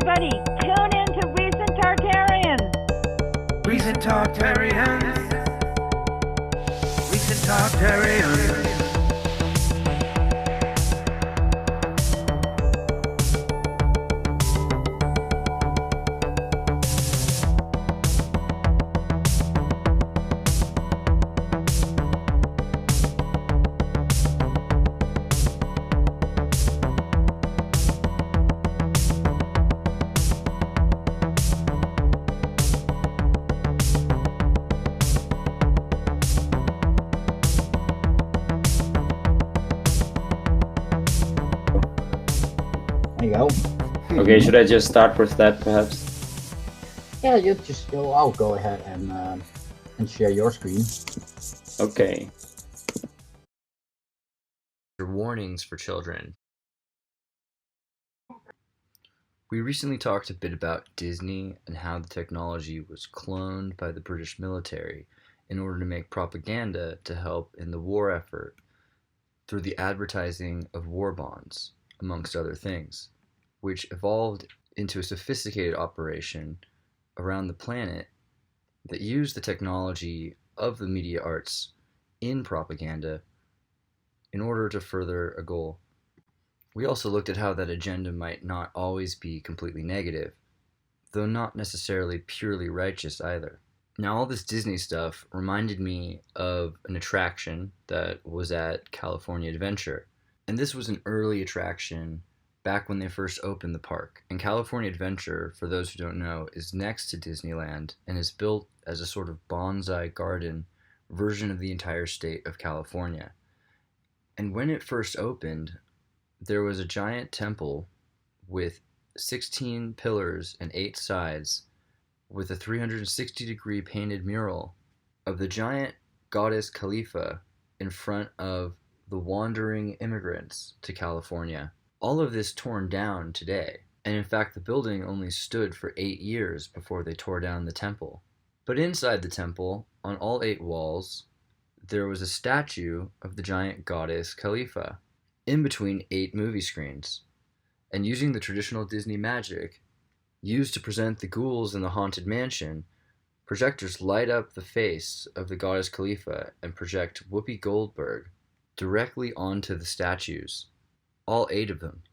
Everybody, tune in to Recent Tartarians. Recent Tartarians. Recent Tartarians. Okay, should I just start with that, perhaps? Yeah, you just go. I'll go ahead and share your screen. Okay. Warnings for children. We recently talked a bit about Disney and how the technology was cloned by the British military in order to make propaganda to help in the war effort through the advertising of war bonds, amongst other things, which evolved into a sophisticated operation around the planet that used the technology of the media arts in propaganda in order to further a goal. We also looked at how that agenda might not always be completely negative, though not necessarily purely righteous either. Now, all this Disney stuff reminded me of an attraction that was at California Adventure. And this was an early attraction back when they first opened the park. And California Adventure, for those who don't know, is next to Disneyland and is built as a sort of bonsai garden version of the entire state of California. And when it first opened, there was a giant temple with 16 pillars and 8 sides with a 360-degree painted mural of the giant goddess Khalifa in front of the wandering immigrants to California. All of this torn down today, and in fact the building only stood for 8 years before they tore down the temple. But inside the temple, on all 8 walls, there was a statue of the giant goddess Khalifa, in between 8 movie screens. And using the traditional Disney magic used to present the ghouls in the haunted mansion, projectors light up the face of the goddess Khalifa and project Whoopi Goldberg directly onto the statues, all 8 of them.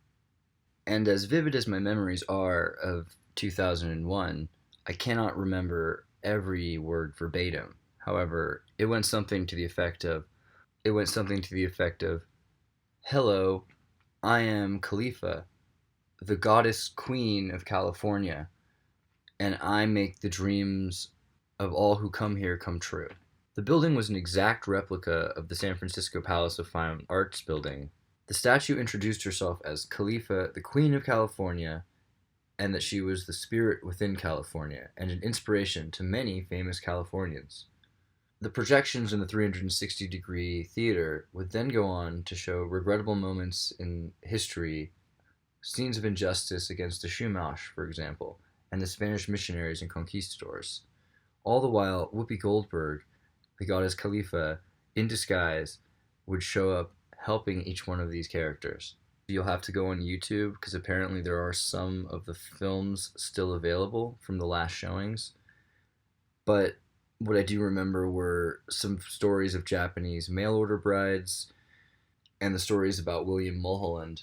And as vivid as my memories are of 2001, I cannot remember every word verbatim. However, it went something to the effect of, "Hello, I am Khalifa, the goddess queen of California, and I make the dreams of all who come here come true." The building was an exact replica of the San Francisco Palace of Fine Arts building. The statue introduced herself as Khalifa, the Queen of California, and that she was the spirit within California and an inspiration to many famous Californians. The projections in the 360-degree theater would then go on to show regrettable moments in history, scenes of injustice against the Chumash, for example, and the Spanish missionaries and conquistadors. All the while, Whoopi Goldberg, the goddess Khalifa, in disguise, would show up helping each one of these characters. You'll have to go on YouTube, because apparently there are some of the films still available from the last showings. But what I do remember were some stories of Japanese mail-order brides, and the stories about William Mulholland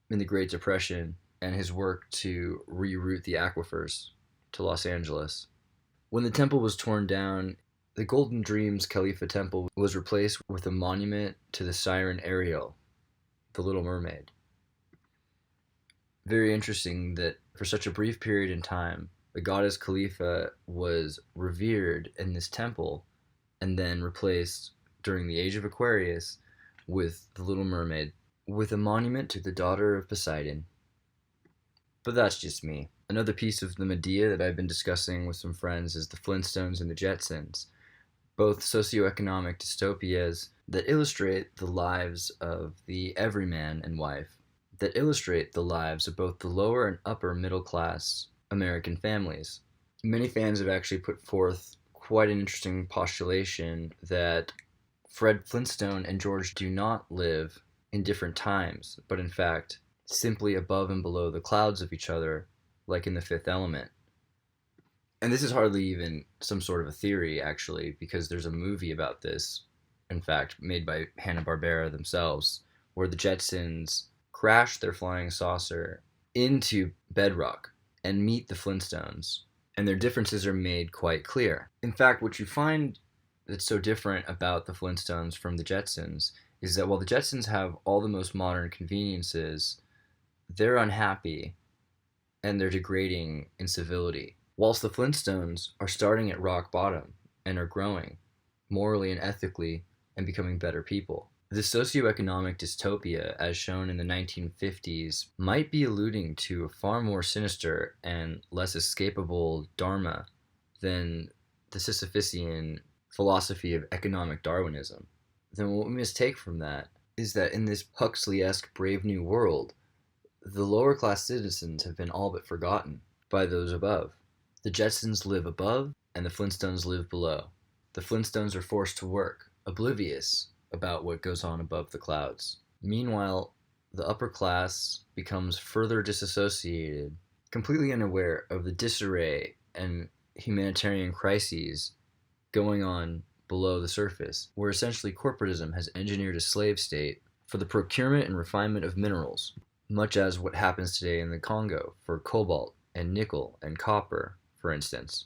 in the Great Depression and his work to reroute the aquifers to Los Angeles. When the temple was torn down, the Golden Dreams Khalifa Temple was replaced with a monument to the siren Ariel, the Little Mermaid. Very interesting that for such a brief period in time, the goddess Khalifa was revered in this temple and then replaced during the Age of Aquarius with the Little Mermaid, with a monument to the daughter of Poseidon. But that's just me. Another piece of the Medea that I've been discussing with some friends is the Flintstones and the Jetsons, both socioeconomic dystopias that illustrate the lives of the everyman and wife, that illustrate the lives of both the lower and upper middle class American families. Many fans have actually put forth quite an interesting postulation that Fred Flintstone and George do not live in different times, but in fact simply above and below the clouds of each other like in The Fifth Element. And this is hardly even some sort of a theory, actually, because there's a movie about this, in fact, made by Hanna-Barbera themselves, where the Jetsons crash their flying saucer into bedrock and meet the Flintstones, and their differences are made quite clear. In fact, what you find that's so different about the Flintstones from the Jetsons is that while the Jetsons have all the most modern conveniences, they're unhappy and they're degrading in civility, whilst the Flintstones are starting at rock bottom and are growing morally and ethically and becoming better people. The socioeconomic dystopia, as shown in the 1950s, might be alluding to a far more sinister and less escapable dharma than the Sisyphusian philosophy of economic Darwinism. Then what we must take from that is that in this Huxley-esque Brave New World, the lower class citizens have been all but forgotten by those above. The Jetsons live above, and the Flintstones live below. The Flintstones are forced to work, oblivious about what goes on above the clouds. Meanwhile, the upper class becomes further disassociated, completely unaware of the disarray and humanitarian crises going on below the surface, where essentially corporatism has engineered a slave state for the procurement and refinement of minerals, much as what happens today in the Congo for cobalt and nickel and copper, for instance.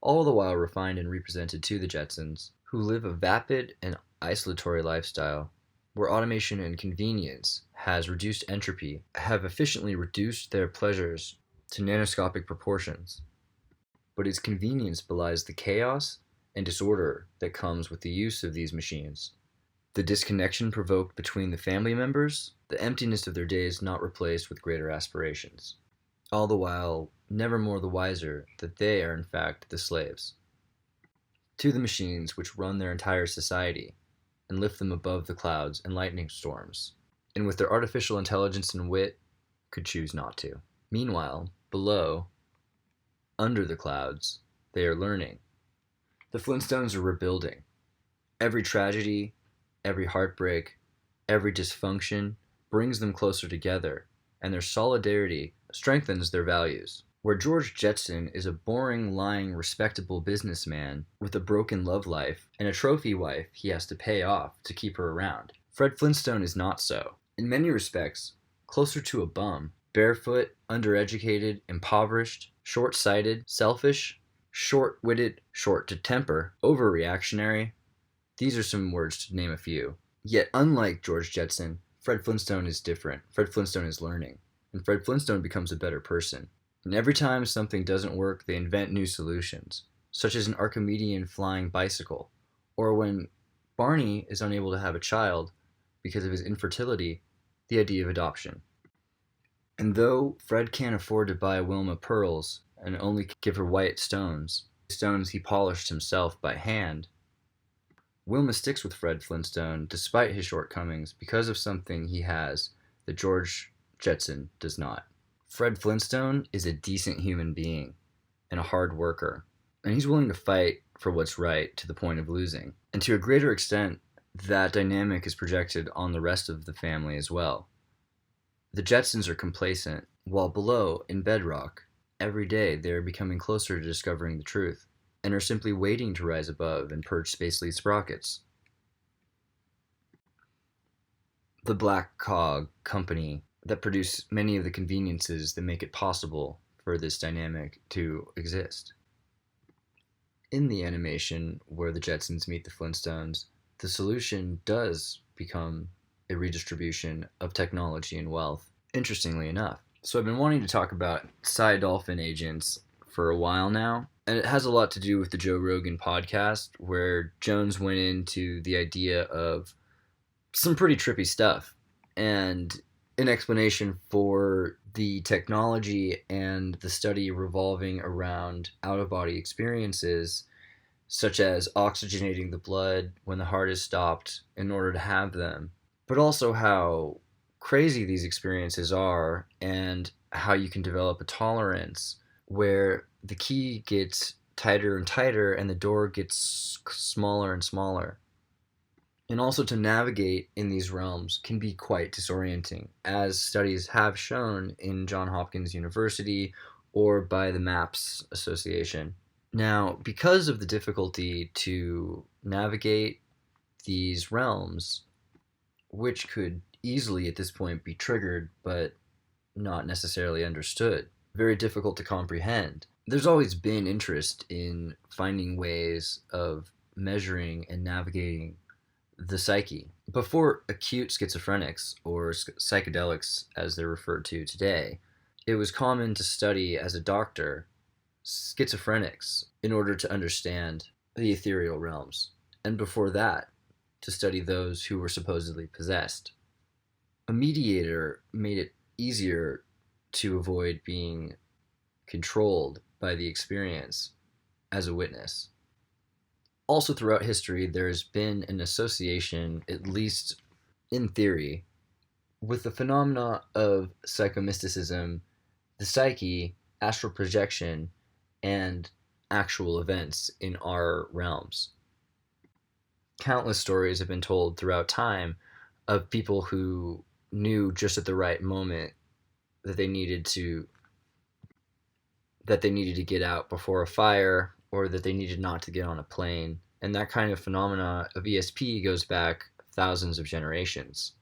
All the while refined and represented to the Jetsons, who live a vapid and isolatory lifestyle, where automation and convenience has reduced entropy, have efficiently reduced their pleasures to nanoscopic proportions. But its convenience belies the chaos and disorder that comes with the use of these machines. The disconnection provoked between the family members, the emptiness of their days not replaced with greater aspirations. All the while, never more the wiser that they are in fact the slaves to the machines which run their entire society and lift them above the clouds and lightning storms, and with their artificial intelligence and wit, could choose not to. Meanwhile, below, under the clouds, they are learning. The Flintstones are rebuilding. Every tragedy, every heartbreak, every dysfunction brings them closer together, and their solidarity strengthens their values. Where George Jetson is a boring, lying, respectable businessman with a broken love life and a trophy wife he has to pay off to keep her around, Fred Flintstone is not so. In many respects, closer to a bum, barefoot, undereducated, impoverished, short-sighted, selfish, short-witted, short to temper, overreactionary. These are some words to name a few. Yet unlike George Jetson, Fred Flintstone is different. Fred Flintstone is learning, and Fred Flintstone becomes a better person. And every time something doesn't work, they invent new solutions, such as an Archimedean flying bicycle, or when Barney is unable to have a child because of his infertility, the idea of adoption. And though Fred can't afford to buy Wilma pearls and only give her white stones he polished himself by hand, Wilma sticks with Fred Flintstone despite his shortcomings because of something he has that George Jetson does not. Fred Flintstone is a decent human being and a hard worker, and he's willing to fight for what's right to the point of losing. And to a greater extent, that dynamic is projected on the rest of the family as well. The Jetsons are complacent, while below, in bedrock, every day they are becoming closer to discovering the truth, and are simply waiting to rise above and purge Spacely sprockets. The Black Cog Company that produce many of the conveniences that make it possible for this dynamic to exist. In the animation where the Jetsons meet the Flintstones, the solution does become a redistribution of technology and wealth, interestingly enough. So I've been wanting to talk about Dolphin agents for a while now, and it has a lot to do with the Joe Rogan podcast, where Jones went into the idea of some pretty trippy stuff, and an explanation for the technology and the study revolving around out-of-body experiences, such as oxygenating the blood when the heart is stopped in order to have them, but also how crazy these experiences are and how you can develop a tolerance where the key gets tighter and tighter and the door gets smaller and smaller. And also to navigate in these realms can be quite disorienting, as studies have shown in Johns Hopkins University or by the MAPS Association. Now, because of the difficulty to navigate these realms, which could easily at this point be triggered but not necessarily understood, very difficult to comprehend, there's always been interest in finding ways of measuring and navigating the psyche. Before acute schizophrenics, or psychedelics as they're referred to today, it was common to study as a doctor schizophrenics in order to understand the ethereal realms, and before that, to study those who were supposedly possessed. A mediator made it easier to avoid being controlled by the experience as a witness. Also throughout history, there's been an association, at least in theory, with the phenomena of psychomysticism, the psyche, astral projection, and actual events in our realms. Countless stories have been told throughout time of people who knew just at the right moment that they needed to get out before a fire, or that they needed not to get on a plane. And that kind of phenomena of ESP goes back thousands of generations.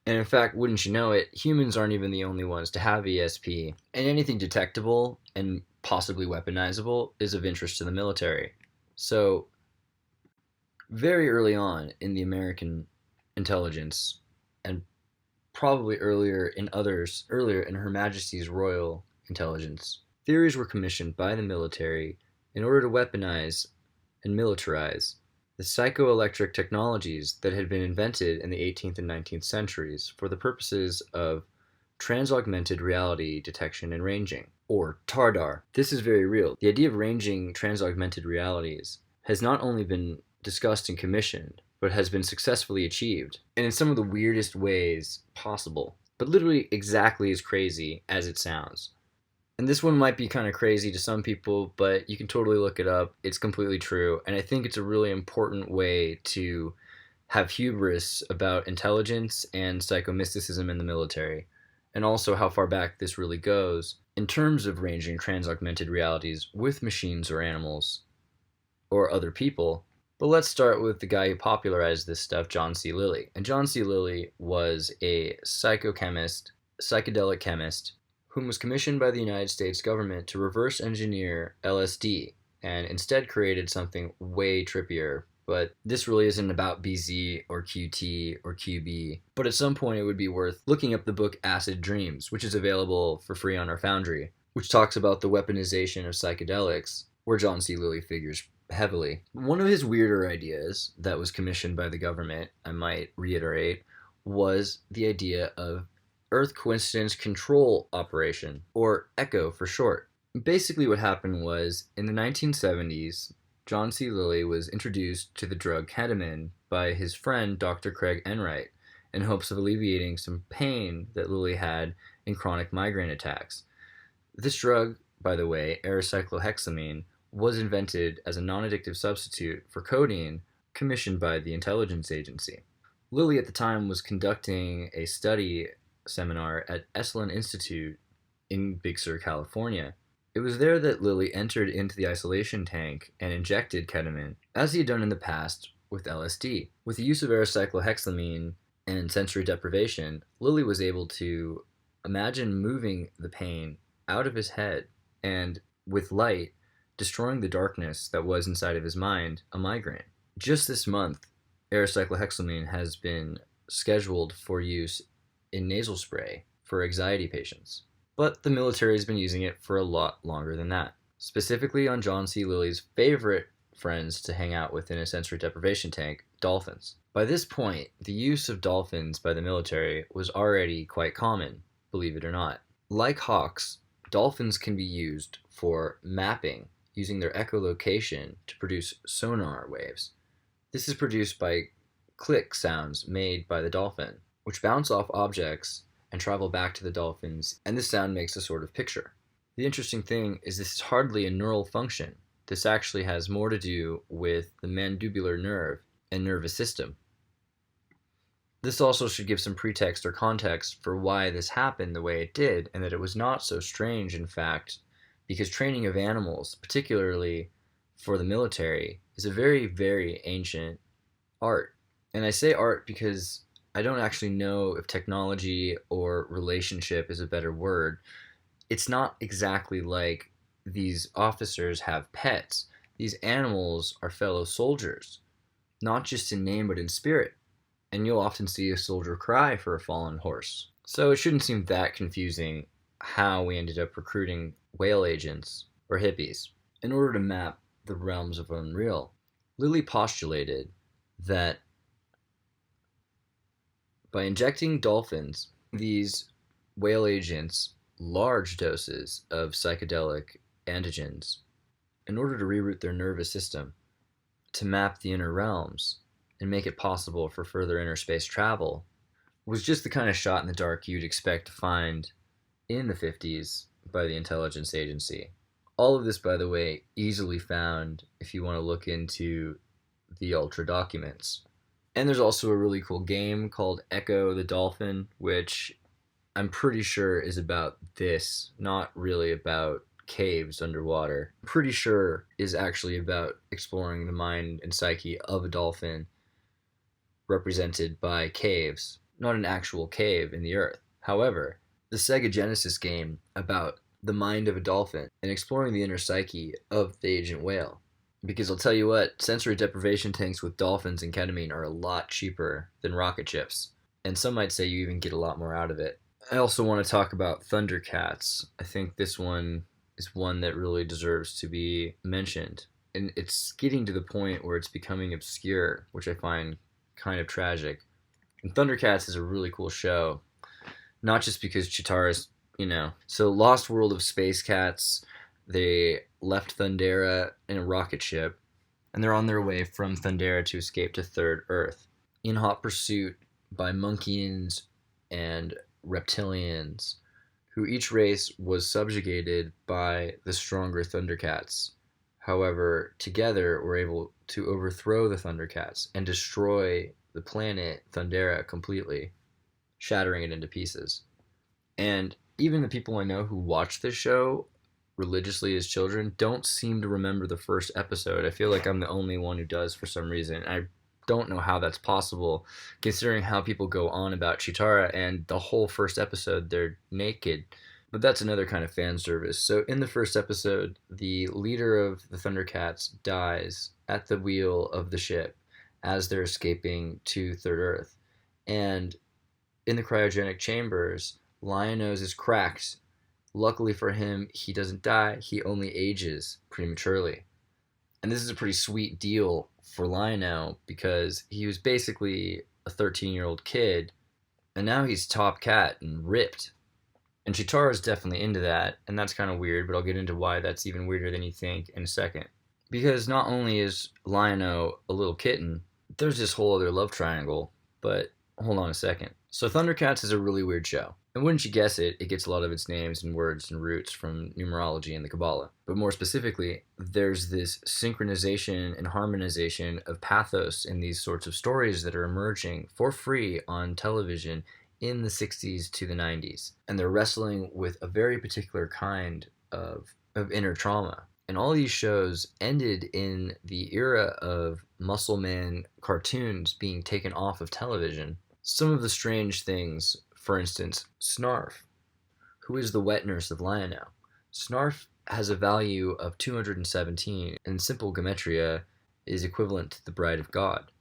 And in fact, wouldn't you know it, humans aren't even the only ones to have ESP, and anything detectable and possibly weaponizable is of interest to the military. So, very early on in the American intelligence, and probably earlier in Her Majesty's Royal Intelligence, theories were commissioned by the military in order to weaponize and militarize the psychoelectric technologies that had been invented in the 18th and 19th centuries for the purposes of transaugmented reality detection and ranging, or TARDAR. This is very real. The idea of ranging transaugmented realities has not only been discussed and commissioned, but has been successfully achieved, and in some of the weirdest ways possible, but literally exactly as crazy as it sounds. And this one might be kind of crazy to some people, but you can totally look it up. It's completely true, and I think it's a really important way to have hubris about intelligence and psychomysticism in the military, and also how far back this really goes in terms of ranging transaugmented realities with machines or animals or other people. But let's start with the guy who popularized this stuff, John C. Lilly. And John C. Lilly was a psychedelic chemist, whom was commissioned by the United States government to reverse engineer LSD, and instead created something way trippier. But this really isn't about BZ or QT or QB. But at some point it would be worth looking up the book Acid Dreams, which is available for free on our Foundry, which talks about the weaponization of psychedelics, where John C. Lilly figures heavily. One of his weirder ideas that was commissioned by the government, I might reiterate, was the idea of Earth Coincidence Control Operation, or ECHO for short. Basically what happened was, in the 1970s, John C. Lilly was introduced to the drug ketamine by his friend Dr. Craig Enright in hopes of alleviating some pain that Lilly had in chronic migraine attacks. This drug, by the way, aracyclohexamine, was invented as a non-addictive substitute for codeine, commissioned by the intelligence agency. Lilly at the time was conducting a study seminar at Esalen Institute in Big Sur, California. It was there that Lilly entered into the isolation tank and injected ketamine, as he had done in the past with LSD. With the use of aracyclohexamine and sensory deprivation, Lilly was able to imagine moving the pain out of his head and, with light, destroying the darkness that was inside of his mind, a migraine. Just this month, aracyclohexamine has been scheduled for use in nasal spray for anxiety patients. But the military has been using it for a lot longer than that. Specifically on John C. Lilly's favorite friends to hang out with in a sensory deprivation tank, dolphins. By this point, the use of dolphins by the military was already quite common, believe it or not. Like hawks, dolphins can be used for mapping using their echolocation to produce sonar waves. This is produced by click sounds made by the dolphin, which bounce off objects and travel back to the dolphins, and this sound makes a sort of picture. The interesting thing is this is hardly a neural function. This actually has more to do with the mandibular nerve and nervous system. This also should give some pretext or context for why this happened the way it did, and that it was not so strange, in fact, because training of animals, particularly for the military, is a very, very ancient art. And I say art because I don't actually know if technology or relationship is a better word. It's not exactly like these officers have pets. These animals are fellow soldiers, not just in name but in spirit. And you'll often see a soldier cry for a fallen horse. So it shouldn't seem that confusing how we ended up recruiting whale agents or hippies in order to map the realms of Unreal. Lilly postulated that by injecting dolphins, these whale agents, large doses of psychedelic antigens, in order to reroute their nervous system, to map the inner realms, and make it possible for further inner space travel, was just the kind of shot in the dark you'd expect to find in the 50s by the intelligence agency. All of this, by the way, easily found if you want to look into the Ultra documents. And there's also a really cool game called Ecco the Dolphin, which I'm pretty sure is about this, not really about caves underwater. I'm pretty sure is actually about exploring the mind and psyche of a dolphin represented by caves, not an actual cave in the earth. However, the Sega Genesis game about the mind of a dolphin and exploring the inner psyche of the agent whale. Because I'll tell you what, sensory deprivation tanks with dolphins and ketamine are a lot cheaper than rocket ships, and some might say you even get a lot more out of it. I also want to talk about Thundercats. I think this one is one that really deserves to be mentioned, and it's getting to the point where it's becoming obscure, which I find kind of tragic. And Thundercats is a really cool show, not just because Chitara's, so Lost World of Space Cats, they left Thundera in a rocket ship, and they're on their way from Thundera to escape to Third Earth, in hot pursuit by Monkeans and Reptilians, who each race was subjugated by the stronger Thundercats. However, together were able to overthrow the Thundercats and destroy the planet Thundera completely, shattering it into pieces. And even the people I know who watch this show religiously as children don't seem to remember the first episode. I feel like I'm the only one who does for some reason. I don't know how that's possible, considering how people go on about Chitara, and the whole first episode they're naked. But that's another kind of fan service. So in the first episode, the leader of the Thundercats dies at the wheel of the ship as they're escaping to Third Earth. And in the cryogenic chambers, Lion-Nose is cracked. Luckily for him, he doesn't die, he only ages prematurely. And this is a pretty sweet deal for Lion-O, because he was basically a 13-year-old kid, and now he's top cat and ripped. And Chitara's definitely into that, and that's kind of weird, but I'll get into why that's even weirder than you think in a second. Because not only is Lion-O a little kitten, there's this whole other love triangle, but hold on a second. So Thundercats is a really weird show. And wouldn't you guess it, it gets a lot of its names and words and roots from numerology and the Kabbalah. But more specifically, there's this synchronization and harmonization of pathos in these sorts of stories that are emerging for free on television in the 60s to the 90s. And they're wrestling with a very particular kind of inner trauma. And all these shows ended in the era of muscle man cartoons being taken off of television. Some of the strange things, for instance, Snarf, who is the wet nurse of Lion-O. Snarf has a value of 217, and simple gematria is equivalent to the Bride of God.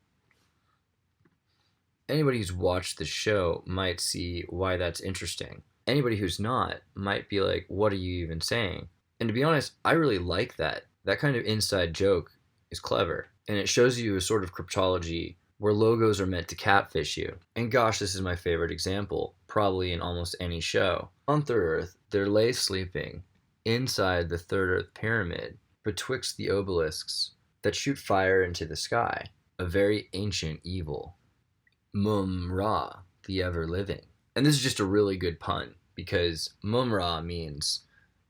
Anybody who's watched the show might see why that's interesting. Anybody who's not might be like, what are you even saying? And to be honest, I really like that. That kind of inside joke is clever, and it shows you a sort of cryptology where logos are meant to catfish you. And gosh, this is my favorite example, probably in almost any show. On Third Earth, they're lay sleeping inside the Third Earth pyramid betwixt the obelisks that shoot fire into the sky, a very ancient evil. Mum-Ra, the ever-living. And this is just a really good pun, because Mum-Ra means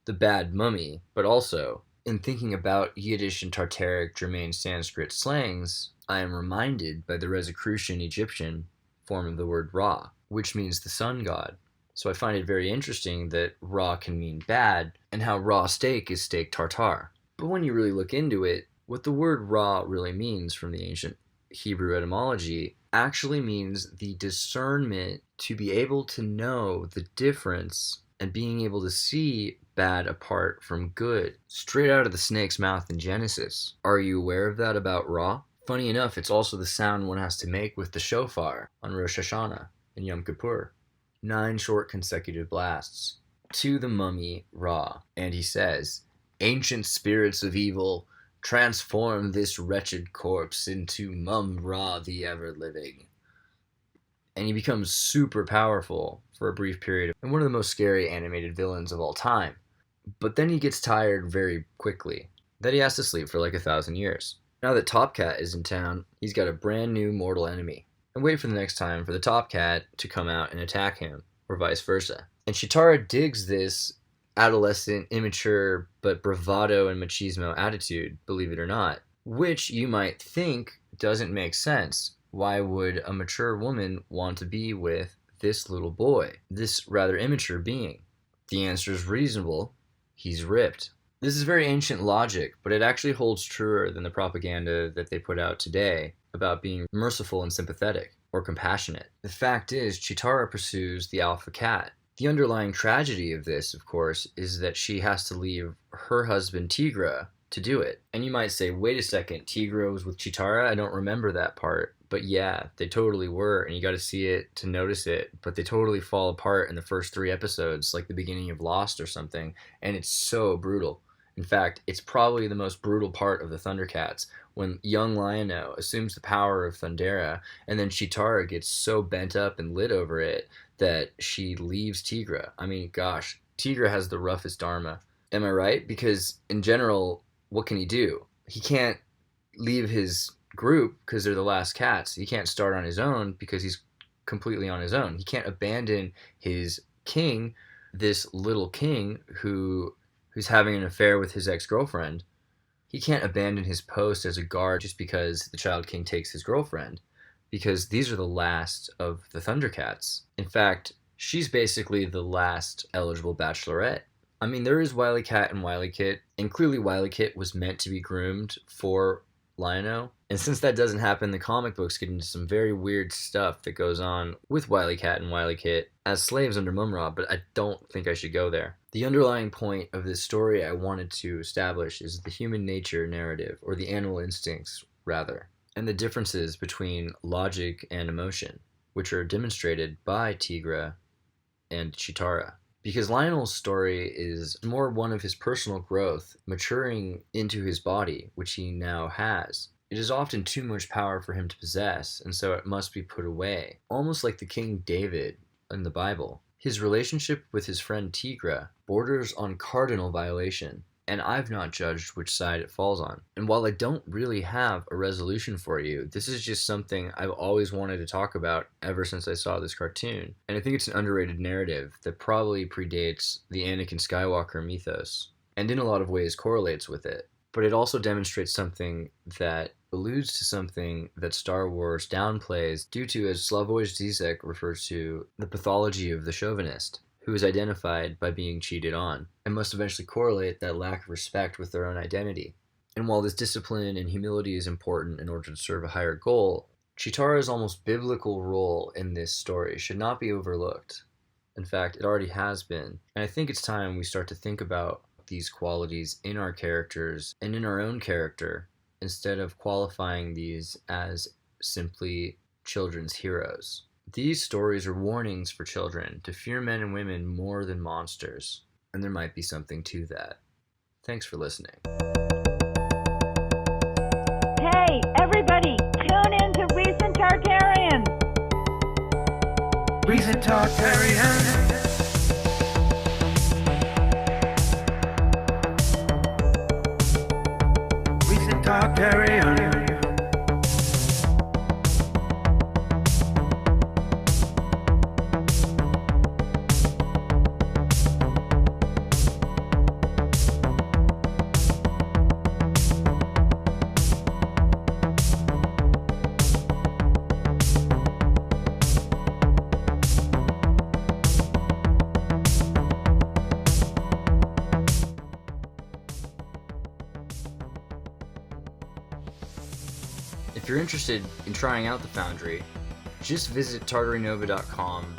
the bad mummy, but also, in thinking about Yiddish and Tartaric German Sanskrit slangs, I am reminded by the Rosicrucian Egyptian form of the word Ra, which means the sun god. So I find it very interesting that Ra can mean bad, and how raw steak is steak tartare. But when you really look into it, what the word Ra really means from the ancient Hebrew etymology actually means the discernment to be able to know the difference and being able to see bad apart from good, straight out of the snake's mouth in Genesis. Are you aware of that about Ra? Funny enough, it's also the sound one has to make with the shofar on Rosh Hashanah and Yom Kippur. 9 short consecutive blasts. To the mummy Ra, and he says, "Ancient spirits of evil, transform this wretched corpse into Mum Ra the ever-living." And he becomes super powerful for a brief period, and one of the most scary animated villains of all time. But then he gets tired very quickly, that he has to sleep for like 1,000 years. Now that Top Cat is in town, he's got a brand new mortal enemy, and wait for the next time for the Top Cat to come out and attack him, or vice versa. And Chitara digs this adolescent, immature, but bravado and machismo attitude, believe it or not, which you might think doesn't make sense. Why would a mature woman want to be with this little boy, this rather immature being? The answer is reasonable. He's ripped. This is very ancient logic, but it actually holds truer than the propaganda that they put out today about being merciful and sympathetic, or compassionate. The fact is, Chitara pursues the alpha cat. The underlying tragedy of this, of course, is that she has to leave her husband Tigra to do it. And you might say, wait a second, Tigra was with Chitara? I don't remember that part. But yeah, they totally were, and you got to see it to notice it. But they totally fall apart in the first 3 episodes, like the beginning of Lost or something, and it's so brutal. In fact, it's probably the most brutal part of the Thundercats, when young Lion-O assumes the power of Thundera, and then Chitara gets so bent up and lit over it that she leaves Tigra. I mean, gosh, Tigra has the roughest dharma. Am I right? Because in general, what can he do? He can't leave his group because they're the last cats. He can't start on his own because he's completely on his own. He can't abandon his king, this little king who's having an affair with his ex-girlfriend. He can't abandon his post as a guard just because the Child King takes his girlfriend, because these are the last of the Thundercats. In fact, she's basically the last eligible bachelorette. I mean, there is Wily Cat and Wily Kit, and clearly Wily Kit was meant to be groomed for Lion-O. And since that doesn't happen, the comic books get into some very weird stuff that goes on with Wily Cat and Wily Kit as slaves under Mum-Ra, but I don't think I should go there. The underlying point of this story I wanted to establish is the human nature narrative, or the animal instincts, rather, and the differences between logic and emotion, which are demonstrated by Tigra and Chitara. Because Lionel's story is more one of his personal growth, maturing into his body, which he now has. It is often too much power for him to possess, and so it must be put away, almost like the King David in the Bible. His relationship with his friend Tigra borders on cardinal violation, and I've not judged which side it falls on. And while I don't really have a resolution for you, this is just something I've always wanted to talk about ever since I saw this cartoon. And I think it's an underrated narrative that probably predates the Anakin Skywalker mythos, and in a lot of ways correlates with it. But it also demonstrates something that alludes to something that Star Wars downplays due to, as Slavoj Zizek refers to, the pathology of the chauvinist, who is identified by being cheated on, and must eventually correlate that lack of respect with their own identity. And while this discipline and humility is important in order to serve a higher goal, Chitara's almost biblical role in this story should not be overlooked. In fact, it already has been. And I think it's time we start to think about these qualities in our characters and in our own character, instead of qualifying these as simply children's heroes. These stories are warnings for children to fear men and women more than monsters, and there might be something to that. Thanks for listening. Hey, everybody, tune in to Recent Tartarians. Recent Tartarians. Recent Tartarians. If you're interested in trying out the Foundry, just visit tartarynova.com